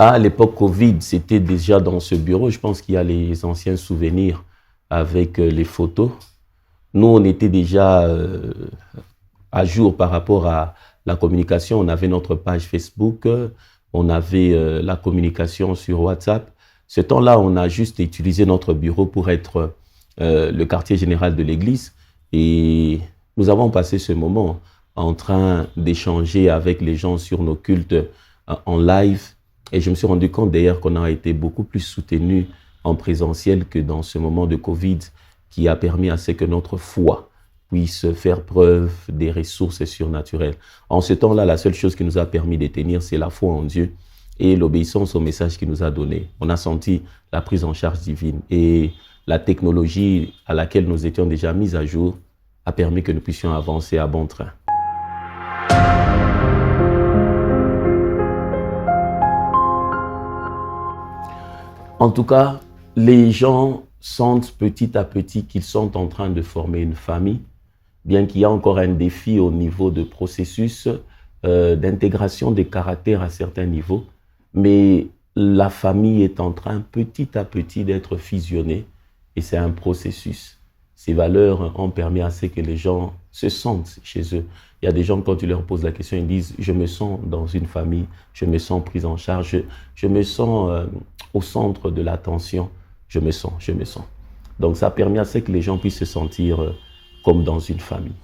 À l'époque Covid, c'était déjà dans ce bureau. Je pense qu'il y a les anciens souvenirs avec les photos. Nous, on était déjà à jour par rapport à la communication. On avait notre page Facebook, on avait la communication sur WhatsApp. Ce temps-là, on a juste utilisé notre bureau pour être le quartier général de l'église. Et nous avons passé ce moment en train d'échanger avec les gens sur nos cultes en live. Et je me suis rendu compte d'ailleurs qu'on a été beaucoup plus soutenu en présentiel que dans ce moment de Covid qui a permis à ce que notre foi puisse faire preuve des ressources surnaturelles. En ce temps-là, la seule chose qui nous a permis de tenir, c'est la foi en Dieu et l'obéissance au message qu'il nous a donné. On a senti la prise en charge divine et la technologie à laquelle nous étions déjà mis à jour a permis que nous puissions avancer à bon train. En tout cas, les gens sentent petit à petit qu'ils sont en train de former une famille, bien qu'il y a encore un défi au niveau de processus d'intégration des caractères à certains niveaux, mais la famille est en train petit à petit d'être fusionnée et c'est un processus. Ces valeurs ont permis à ce que les gens se sentent chez eux. Il y a des gens, quand tu leur poses la question, ils disent « je me sens dans une famille, je me sens pris en charge, je me sens au centre de l'attention, je me sens ». Donc ça a permis à ce que les gens puissent se sentir comme dans une famille.